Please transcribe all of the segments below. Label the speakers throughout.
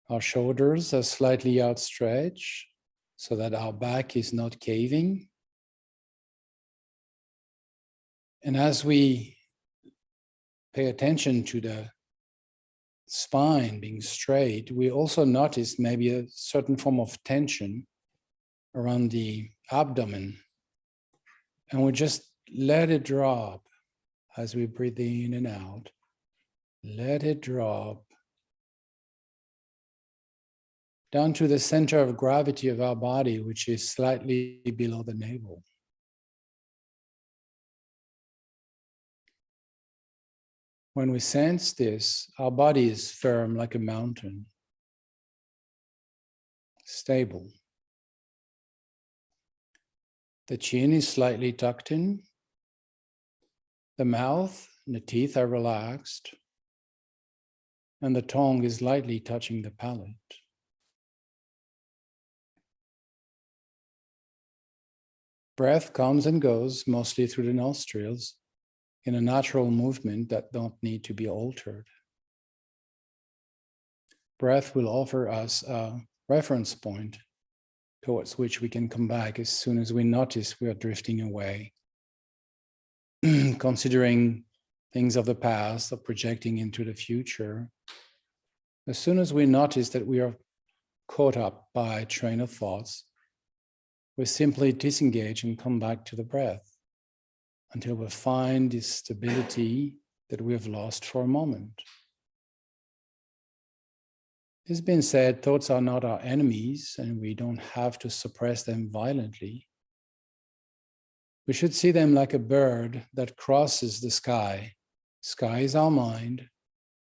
Speaker 1: Our shoulders are slightly outstretched so that our back is not caving. And as we pay attention to the spine being straight, we also notice maybe a certain form of tension around the abdomen. And we just let it drop as we breathe in and out. Let it drop down to the center of gravity of our body, which is slightly below the navel. When we sense this, our body is firm like a mountain, stable. The chin is slightly tucked in. The mouth and the teeth are relaxed. And the tongue is lightly touching the palate. Breath comes and goes mostly through the nostrils in a natural movement that don't need to be altered. Breath will offer us a reference point towards which we can come back as soon as we notice we are drifting away, considering things of the past or projecting into the future. As soon as we notice that we are caught up by a train of thoughts, we simply disengage and come back to the breath until we find this stability that we have lost for a moment. This being said, thoughts are not our enemies and we don't have to suppress them violently. We should see them like a bird that crosses the sky. Sky is our mind,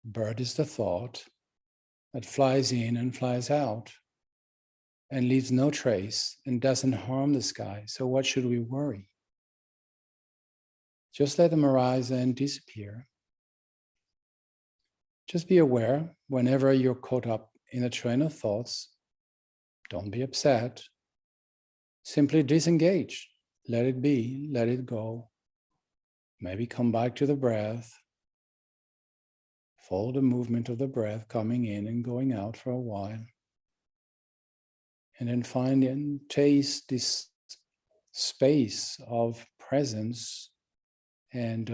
Speaker 1: bird is the thought that flies in and flies out and leaves no trace and doesn't harm the sky. So what should we worry? Just let them arise and disappear. Just be aware whenever you're caught up in a train of thoughts. Don't be upset. Simply disengage. Let it be, let it go. Maybe come back to the breath. Follow the movement of the breath coming in and going out for a while. And then find and taste this space of presence and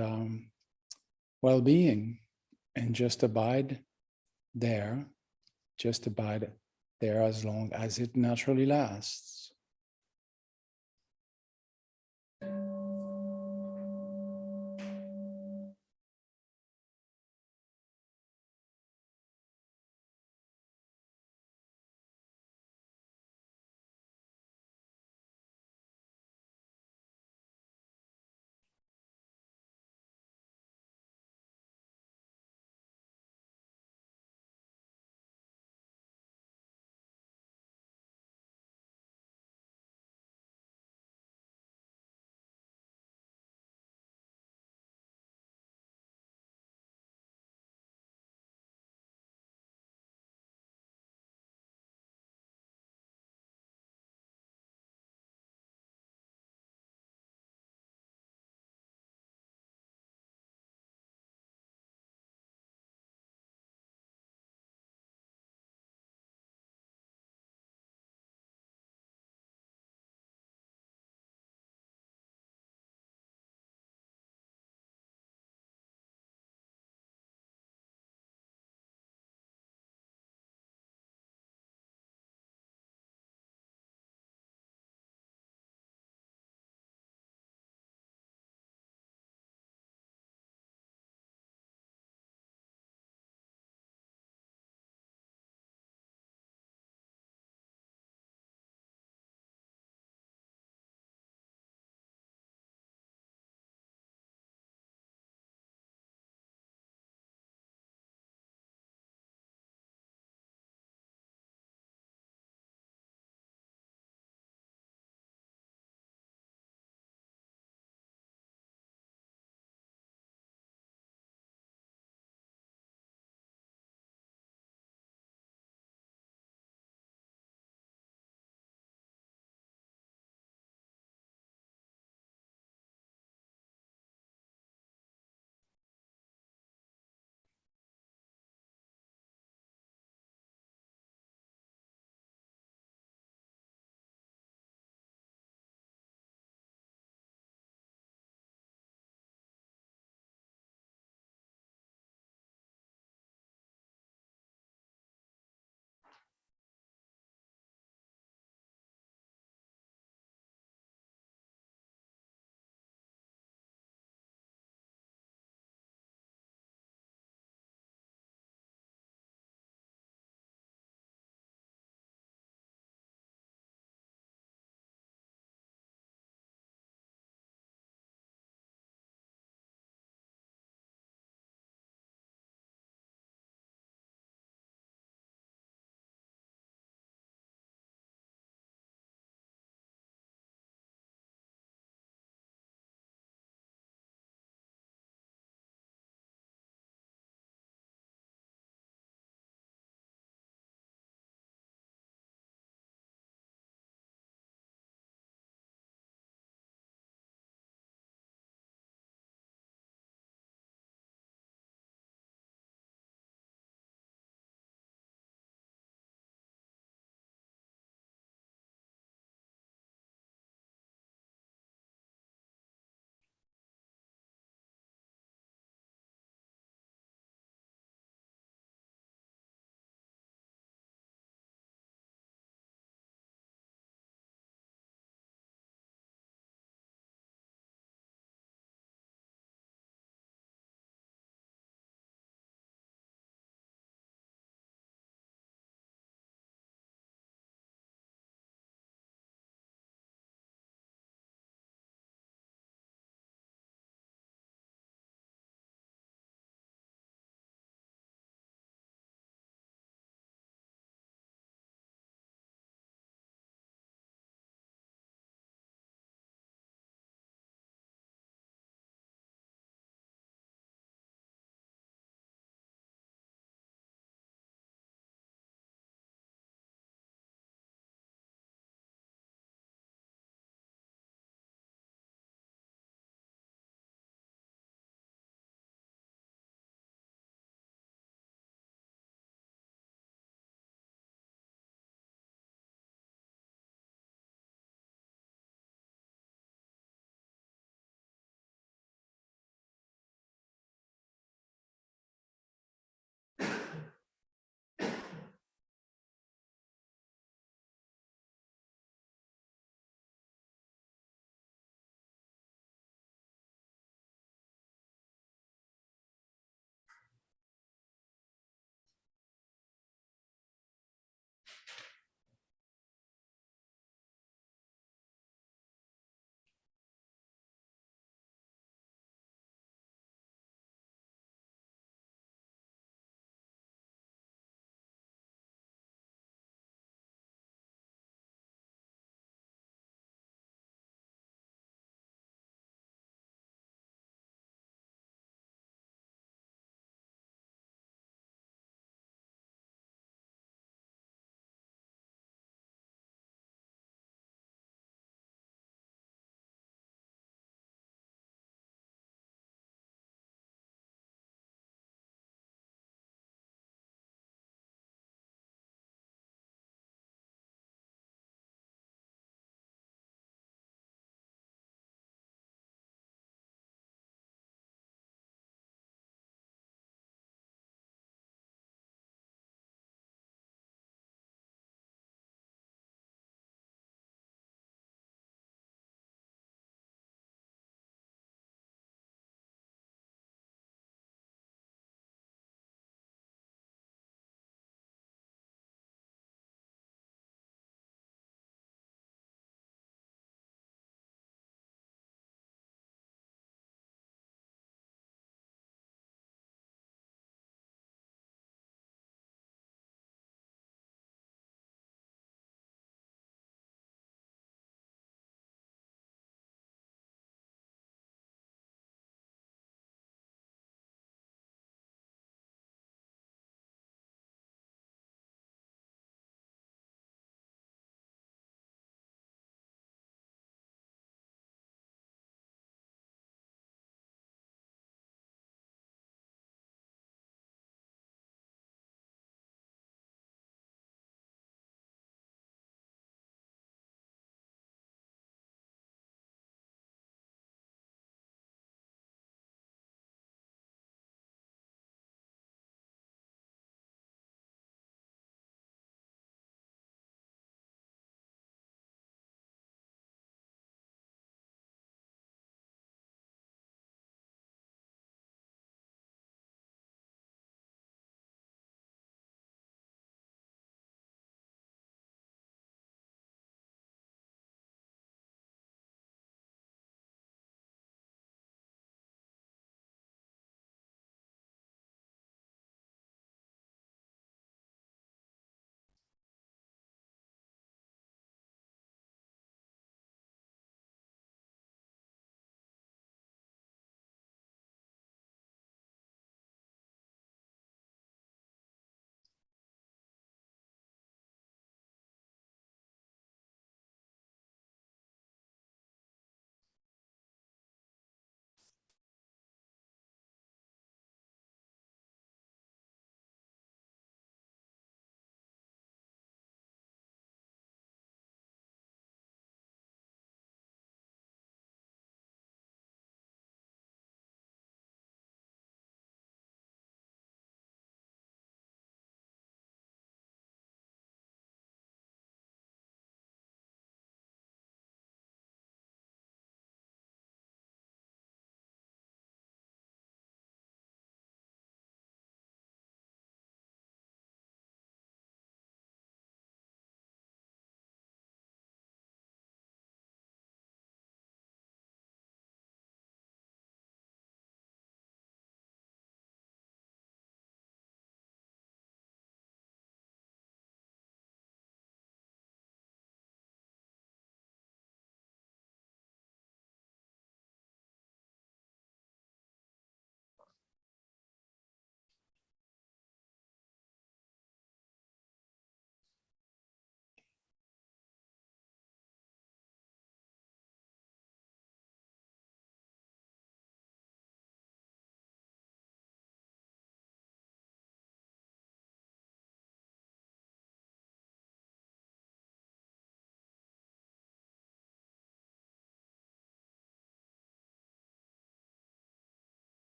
Speaker 1: well-being, and just abide there, as long as it naturally lasts.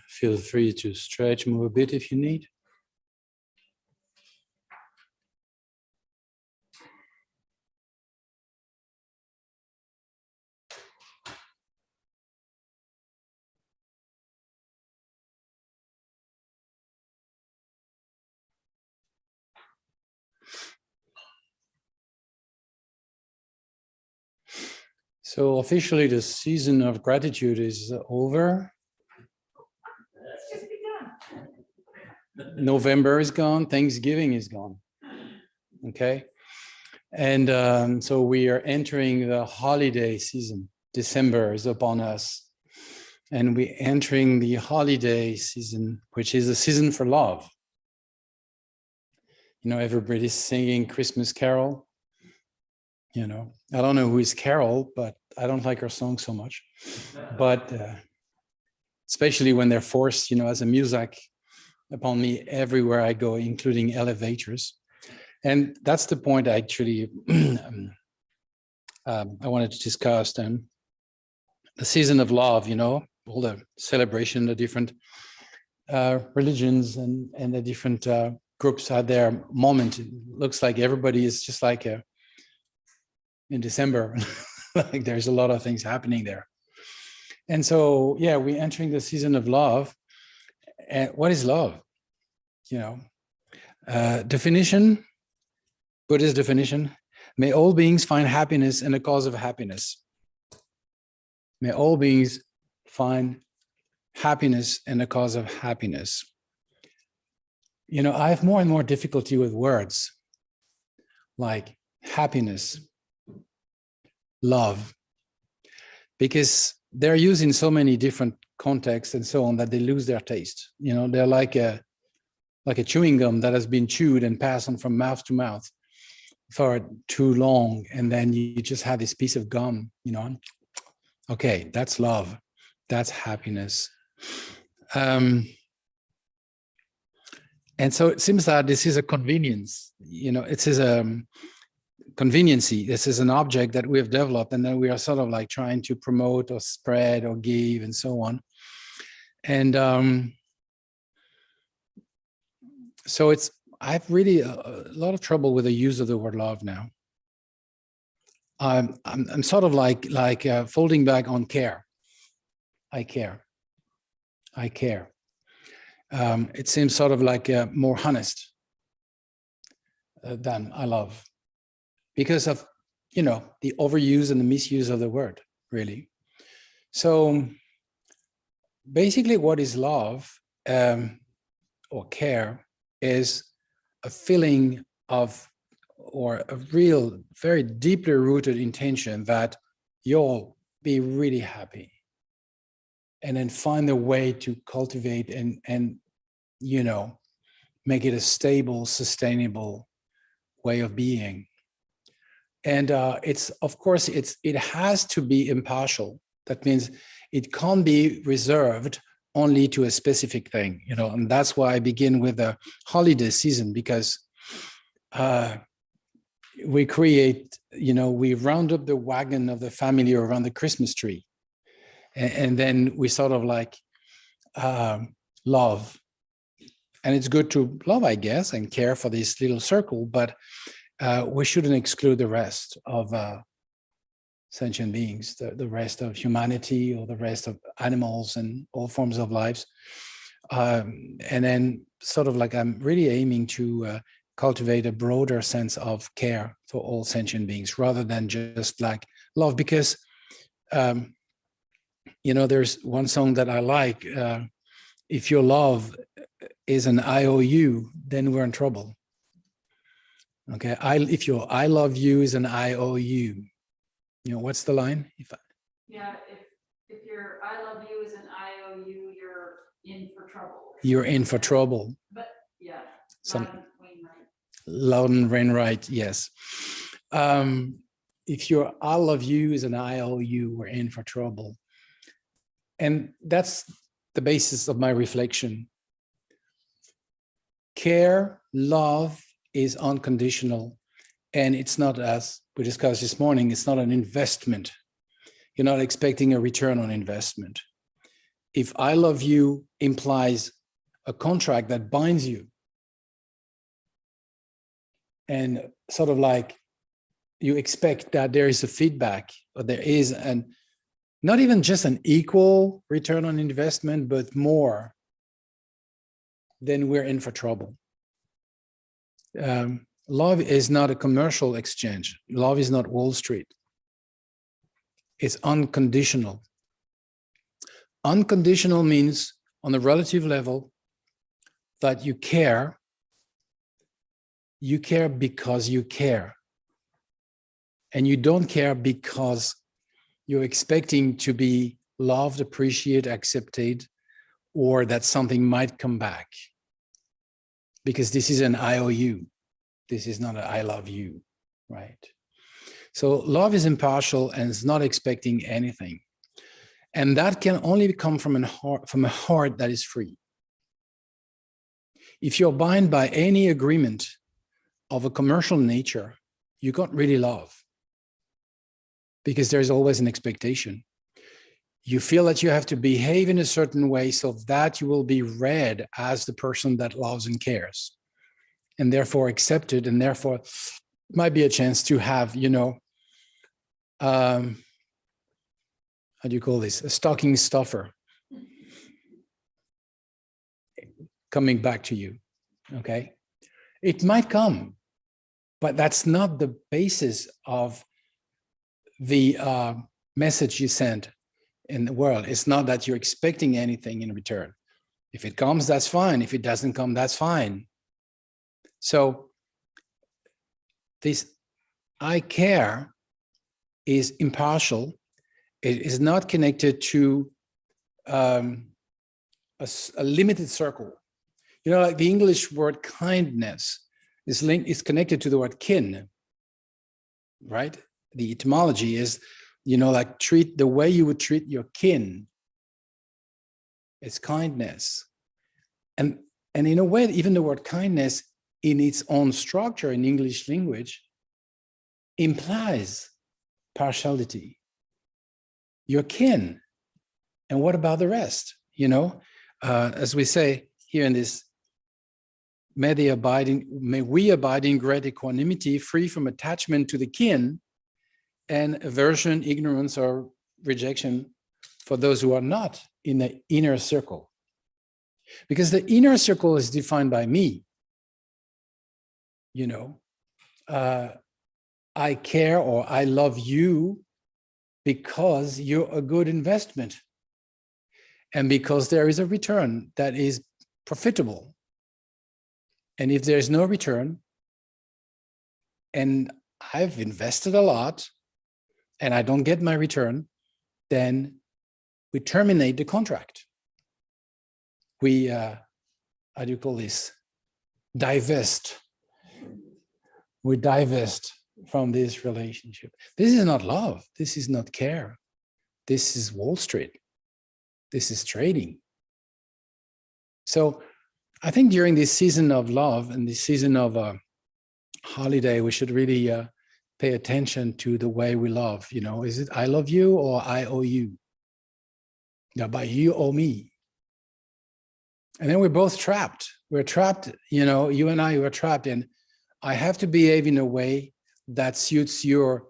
Speaker 1: Feel free to stretch, move a bit if you need. So officially the season of gratitude is over.
Speaker 2: It's just begun.
Speaker 1: November is gone, Thanksgiving is gone. Okay. And so we are entering the holiday season. December is upon us. And we're entering the holiday season, which is a season for love. You know, everybody's singing Christmas Carol. You know, I don't know who is Carol, but I don't like her song so much. But especially when they're forced, you know, as a music upon me everywhere I go, including elevators. And that's the point actually I wanted to discuss then. The season of love, you know, all the celebration, the different religions and the different groups had their moment. It looks like everybody is just like in December, like there's a lot of things happening there. And so, yeah, we're entering the season of love. And what is love? You know, definition, Buddhist definition, may all beings find happiness in the cause of happiness. May all beings find happiness in the cause of happiness. You know, I have more and more difficulty with words like happiness, love, because they're used in so many different contexts and so on that they lose their taste. You know, they're like a chewing gum that has been chewed and passed on from mouth to mouth for too long, and then you just have this piece of gum, you know. Okay, that's love, that's happiness. And so it seems that this is a convenience, you know, it is a conveniency. This is an object that we have developed, and then we are sort of like trying to promote or spread or give and so on. And so I've really a lot of trouble with the use of the word love now. I'm sort of like folding back on care. I care. It seems sort of like more honest than I love, because of, you know, the overuse and the misuse of the word, really. So basically what is love or care is a feeling of, or a real, very deeply rooted intention that you'll be really happy, and then find a way to cultivate and you know, make it a stable, sustainable way of being. And it's, of course, it has to be impartial. That means it can't be reserved only to a specific thing, you know, and that's why I begin with the holiday season, because we create, you know, we round up the wagon of the family around the Christmas tree. And then we sort of like love. And it's good to love, I guess, and care for this little circle, but we shouldn't exclude the rest of sentient beings, the rest of humanity, or the rest of animals and all forms of lives. And then sort of like I'm really aiming to cultivate a broader sense of care for all sentient beings, rather than just like love, because you know, there's one song that I like, if your love is an IOU, then we're in trouble. Okay, if your I love you is an IOU, you know, what's the line?
Speaker 2: If your I love you is an IOU, you're in for trouble.
Speaker 1: You're in for trouble.
Speaker 2: But yeah,
Speaker 1: Loudon Wainwright, yes. If your I love you is an IOU, we're in for trouble. And that's the basis of my reflection. Care, love is unconditional. And it's not, as we discussed this morning, it's not an investment. You're not expecting a return on investment. if I love you implies a contract that binds you. And sort of like you expect that there is a feedback, or there is not even just an equal return on investment, but more, then we're in for trouble. Love is not a commercial exchange. Love is not Wall Street. It's unconditional. Unconditional means on a relative level that you care because you care. And you don't care because you're expecting to be loved, appreciated, accepted, or that something might come back. Because this is an IOU. This is not an I love you, right? So love is impartial and is not expecting anything. And that can only come from a heart that is free. If you're bound by any agreement of a commercial nature, you can't really love, because there's always an expectation. You feel that you have to behave in a certain way so that you will be read as the person that loves and cares, and therefore accepted, and therefore might be a chance to have, how do you call this? A stocking stuffer coming back to you, okay? It might come, but that's not the basis of the message you send in the world. It's not that you're expecting anything in return. If it comes, that's fine. If it doesn't come, that's fine. So this I care is impartial. It is not connected to a limited circle. Like the English word kindness is connected to the word kin, right? The etymology is, like treat the way you would treat your kin. It's kindness. And in a way, even the word kindness in its own structure in English language implies partiality. Your kin. And what about the rest? As we say here in this, may we abide in great equanimity, free from attachment to the kin and aversion, ignorance, or rejection for those who are not in the inner circle. Because the inner circle is defined by me. I care or I love you because you're a good investment, and because there is a return that is profitable. And if there's no return, and I've invested a lot and I don't get my return, then we terminate the contract. We, how do you call this? Divest. We divest from this relationship. This is not love. This is not care. This is Wall Street. This is trading. So I think during this season of love and this season of holiday, we should really pay attention to the way we love. Is it I love you or I owe you? Now, by you owe me. And then we're both trapped. We're trapped, you and I are trapped, and I have to behave in a way that suits your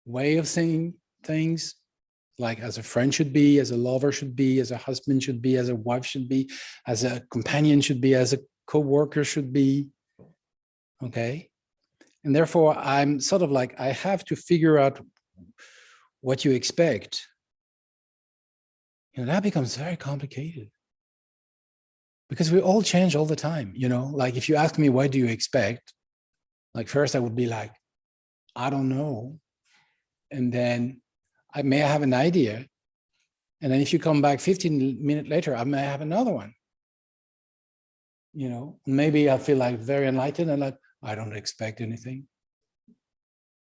Speaker 1: way of saying things, like as a friend should be, as a lover should be, as a husband should be, as a wife should be, as a companion should be, as a co-worker should be, okay? And therefore, I'm sort of like, I have to figure out what you expect. That becomes very complicated. Because we all change all the time, like if you ask me, what do you expect? Like first I would be like, I don't know. And then I may have an idea. And then if you come back 15 minutes later, I may have another one. Maybe I feel like very enlightened and like, I don't expect anything.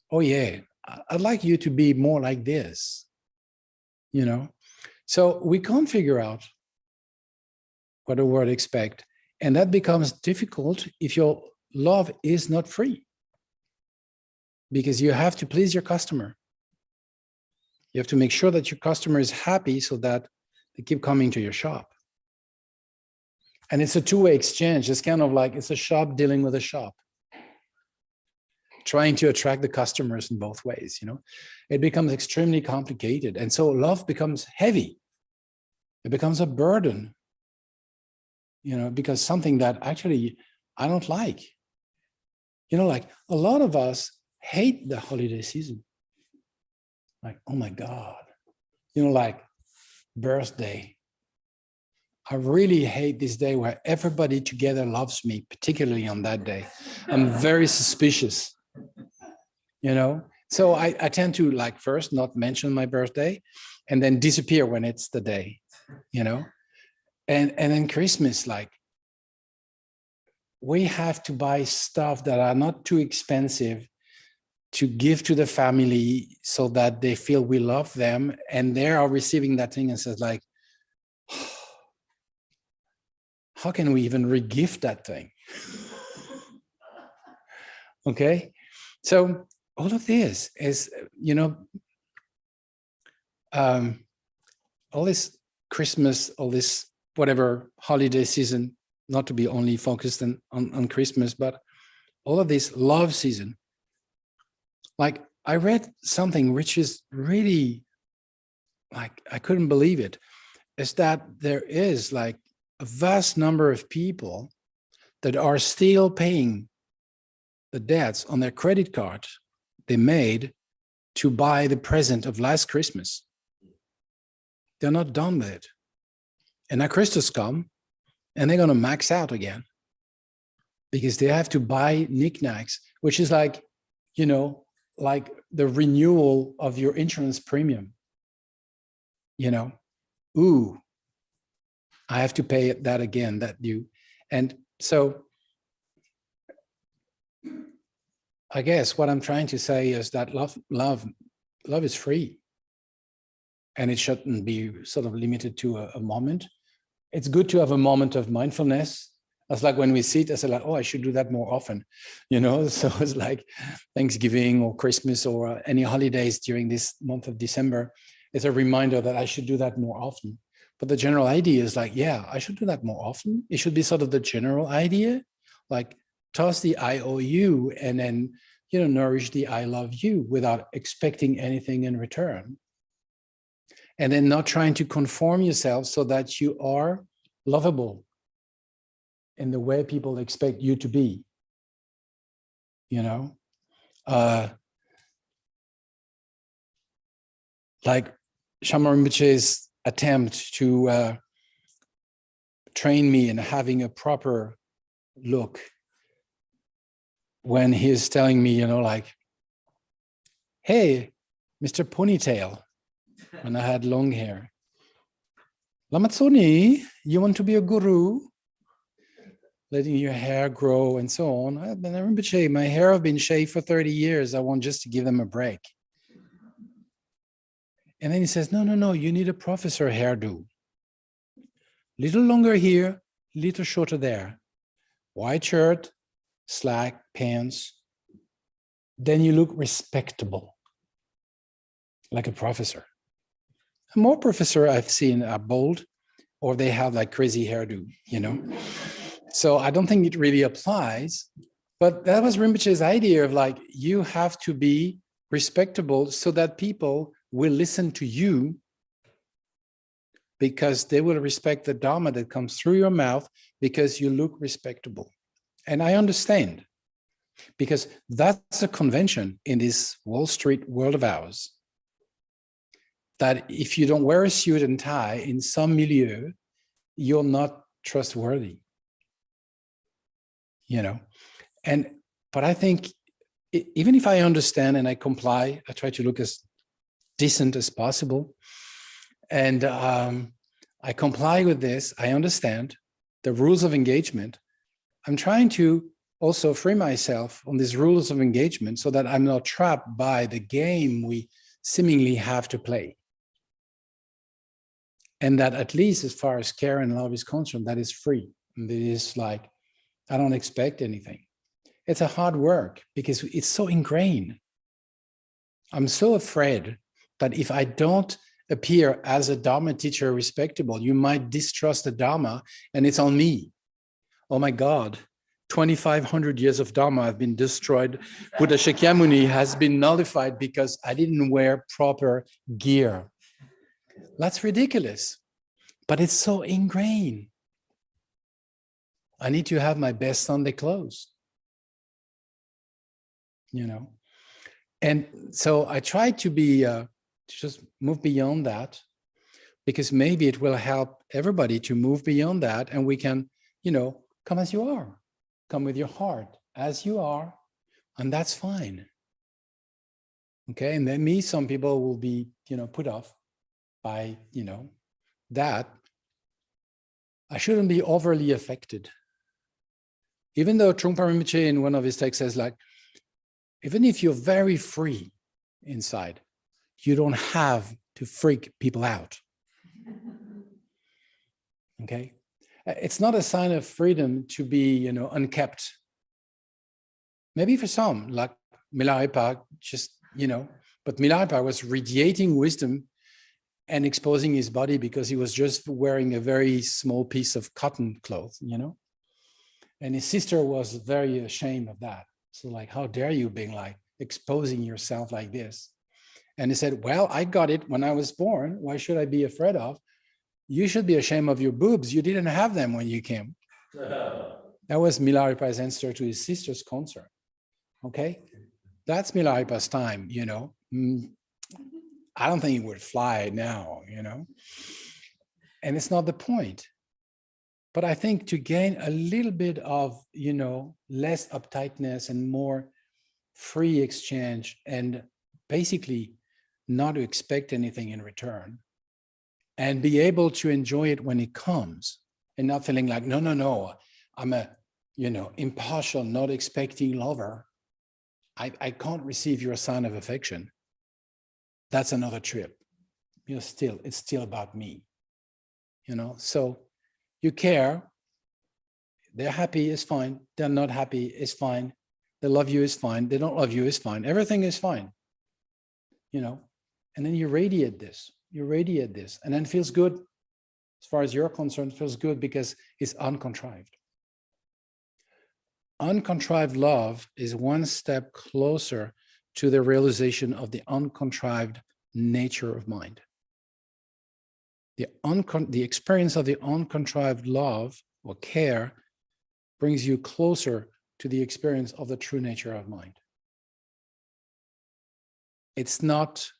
Speaker 1: Oh yeah, I'd like you to be more like this, So we can't figure out what the word expect. And that becomes difficult if your love is not free, because you have to please your customer. You have to make sure that your customer is happy so that they keep coming to your shop. And it's a two-way exchange. It's kind of like it's a shop dealing with a shop, trying to attract the customers in both ways. It becomes extremely complicated. And so love becomes heavy. It becomes a burden, because something that actually I don't like. Like a lot of us hate the holiday season. Like, oh my God, like birthday. I really hate this day where everybody together loves me, particularly on that day. I'm very suspicious, So I tend to first not mention my birthday and then disappear when it's the day, And then Christmas, we have to buy stuff that are not too expensive to give to the family so that they feel we love them, and they are receiving that thing and says how can we even regift that thing? Okay, so all of this is, all this Christmas, all this whatever holiday season, not to be only focused on Christmas, but all of this love season. I read something which is really I couldn't believe it, is that there is a vast number of people that are still paying the debts on their credit card they made to buy the present of last Christmas. They're not done with it. And now Christmas come and they're going to max out again because they have to buy knickknacks, which is like the renewal of your insurance premium. Ooh, I have to pay that again, that due. And so I guess what I'm trying to say is that love is free. And it shouldn't be sort of limited to a moment. It's good to have a moment of mindfulness. It's like when we sit, I say I should do that more often, So it's like Thanksgiving or Christmas or any holidays during this month of December. It's a reminder that I should do that more often. But the general idea is yeah, I should do that more often. It should be sort of the general idea, toss the I owe you and then, nourish the I love you without expecting anything in return. And then not trying to conform yourself so that you are lovable in the way people expect you to be, Shaman Rinpoche's attempt to train me in having a proper look when he's telling me, hey, Mr. Ponytail, when I had long hair. Lamatsuni, you want to be a guru? Letting your hair grow and so on. Rinpoche, my hair have been shaved for 30 years. I want just to give them a break. And then he says, no, you need a professor hairdo. Little longer here, little shorter there. White shirt, slack, pants. Then you look respectable, like a professor. More professor I've seen are bald, or they have crazy hairdo, So I don't think it really applies, but that was Rinpoche's idea of you have to be respectable so that people will listen to you because they will respect the Dharma that comes through your mouth because you look respectable. And I understand, because that's a convention in this Wall Street world of ours, that if you don't wear a suit and tie in some milieu, you're not trustworthy. But I think even if I understand and I comply, I try to look as decent as possible. And I comply with this. I understand the rules of engagement. I'm trying to also free myself on these rules of engagement so that I'm not trapped by the game we seemingly have to play. And that at least as far as care and love is concerned, that is free. And it is I don't expect anything. It's a hard work because it's so ingrained. I'm so afraid That if I don't appear as a Dharma teacher respectable, you might distrust the Dharma and it's on me. Oh my God, 2,500 years of Dharma have been destroyed. Buddha Shakyamuni has been nullified because I didn't wear proper gear. That's ridiculous, but it's so ingrained. I need to have my best Sunday clothes, you know? And so I try to be, to just move beyond that, because maybe it will help everybody to move beyond that, and we can, you know, come as you are, come with your heart as you are, and that's fine. Okay, and then some people will be, you know, put off by, you know, that. I shouldn't be overly affected. Even though Trungpa Rinpoche in one of his texts says, like, even if you're very free inside, you don't have to freak people out. Okay, it's not a sign of freedom to be, you know, unkept. Maybe for some, like Milarepa, just, you know, but Milarepa was radiating wisdom and exposing his body because he was just wearing a very small piece of cotton cloth, you know. And his sister was very ashamed of that. So like, how dare you being like exposing yourself like this? And he said, well, I got it when I was born. Why should I be afraid of? You should be ashamed of your boobs. You didn't have them when you came. That was Milarepa's answer to his sister's concern. Okay, that's Milarepa's time, you know. I don't think it would fly now, you know. And it's not the point. But I think to gain a little bit of, you know, less uptightness and more free exchange, and basically not to expect anything in return, and be able to enjoy it when it comes, and not feeling like, no, no, no, I'm a, you know, impartial, not expecting lover. I can't receive your sign of affection. That's another trip. You know, still, it's still about me, you know. So you care. They're happy is fine. They're not happy is fine. They love you is fine. They don't love you is fine. Everything is fine, you know. And then you radiate this. You radiate this, and then it feels good. As far as you're concerned, it feels good because it's uncontrived. Uncontrived love is one step closer to the realization of the uncontrived nature of mind. The experience of the uncontrived love or care brings you closer to the experience of the true nature of mind. It's not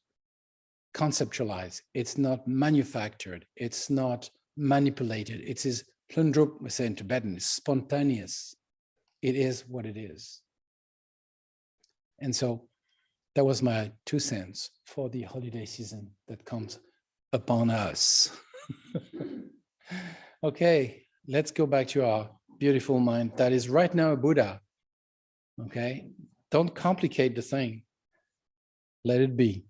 Speaker 1: conceptualized, it's not manufactured, it's not manipulated. It is plundrup, we say in Tibetan, it's spontaneous. It is what it is. And so that was my 2 cents for the holiday season that comes upon us. Okay, let's go back to our beautiful mind that is right now a Buddha. Okay, don't complicate the thing. Let it be.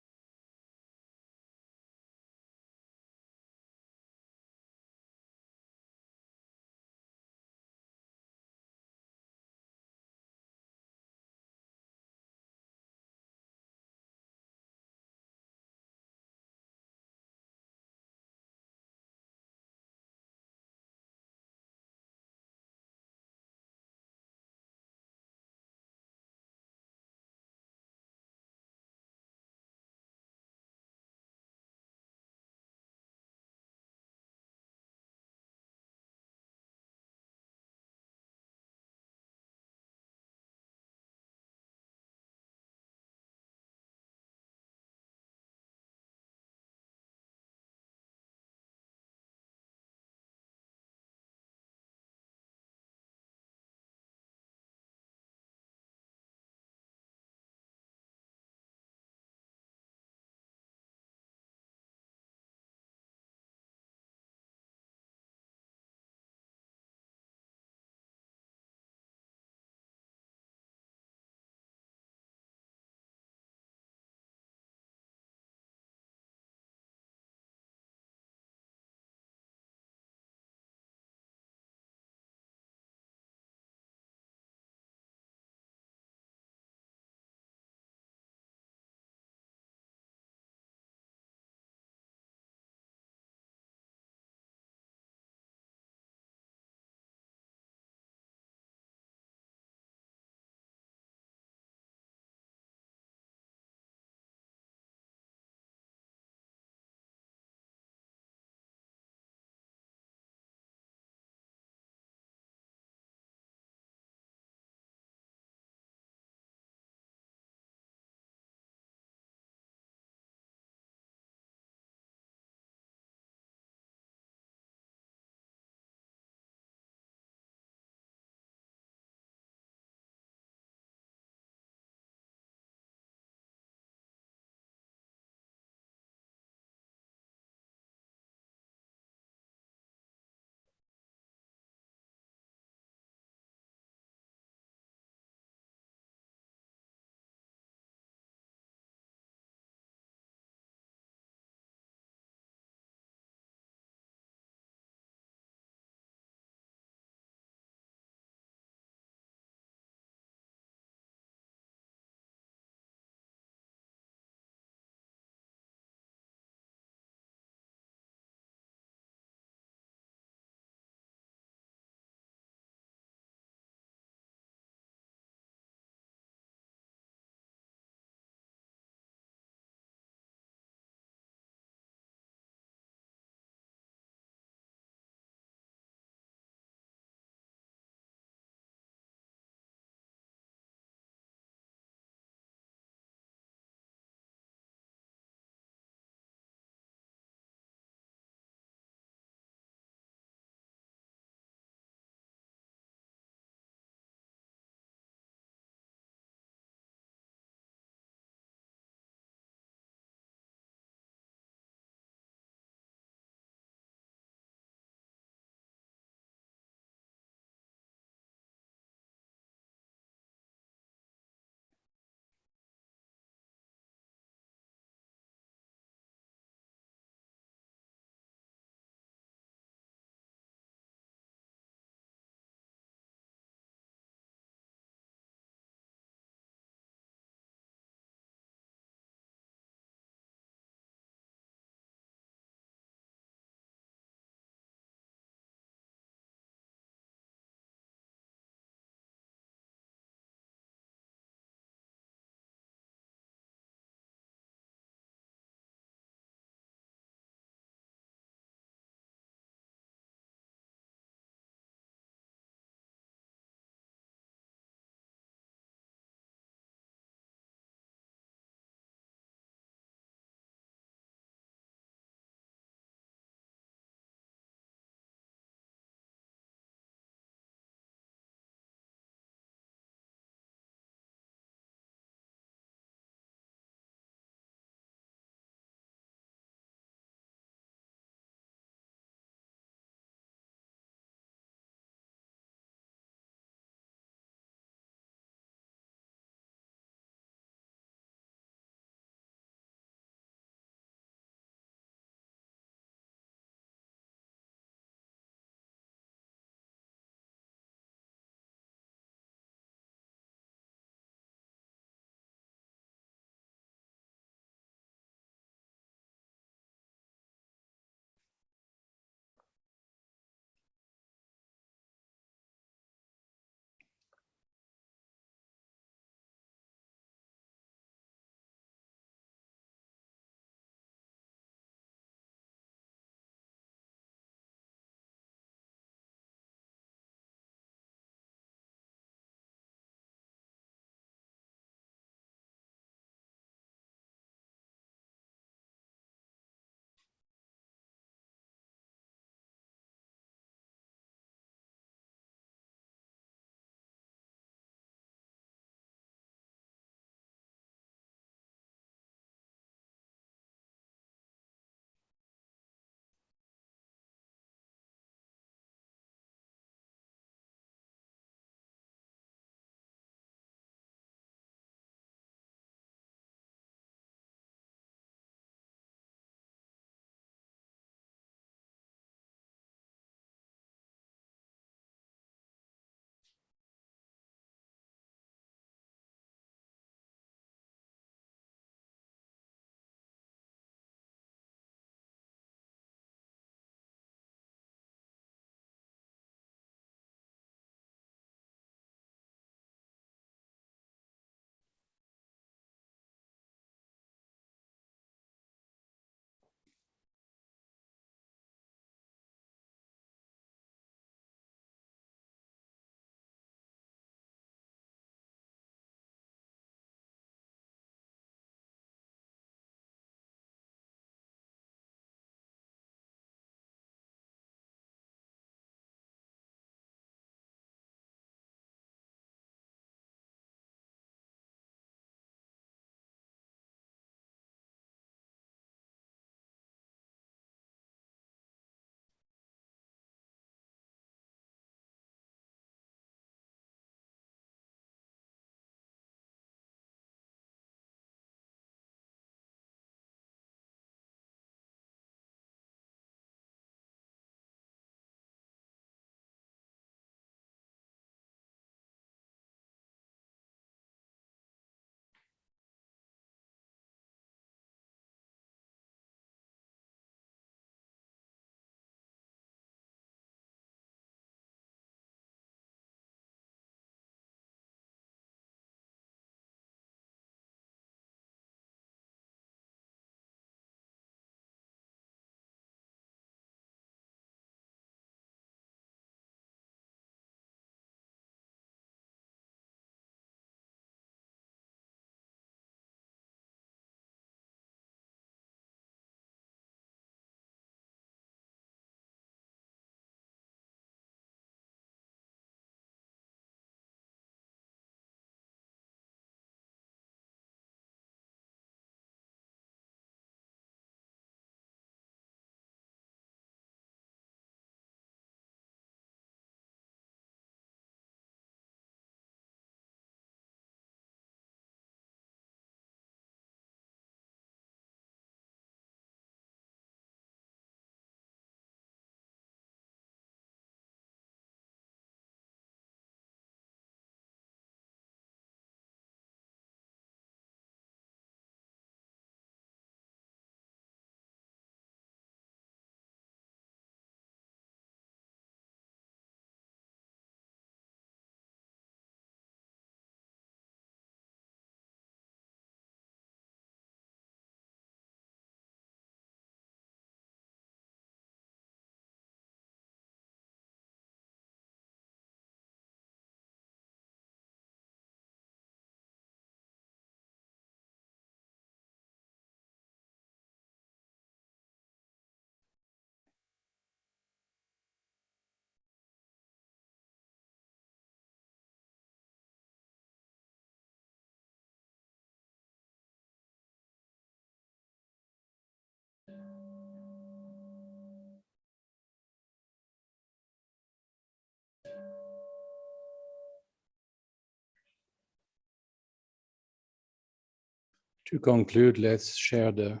Speaker 1: To conclude, let's share the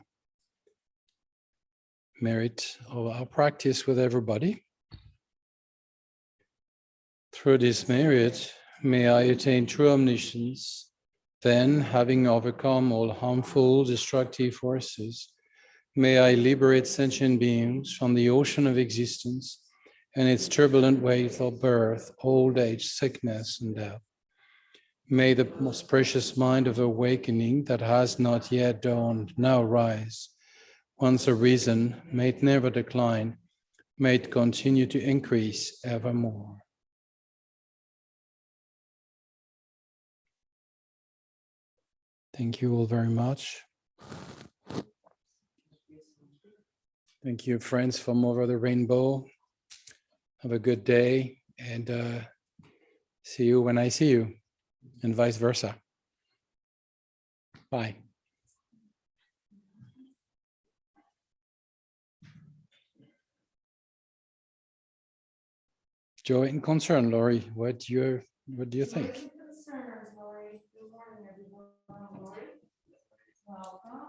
Speaker 1: merit of our practice with everybody. Through this merit, may I attain true omniscience. Then, having overcome all harmful, destructive forces, may I liberate sentient beings from the ocean of existence and its turbulent wave of birth, old age, sickness, and death. May the most precious mind of awakening that has not yet dawned now rise. Once arisen, may it never decline, may it continue to increase evermore. Thank you all very much. Thank you, friends from over the rainbow. Have a good day, and see you when I see you, and vice versa. Bye. Joy and concern, Laurie. What do you think?
Speaker 2: Concerns, Lori. Good morning, everyone. Lori. Welcome.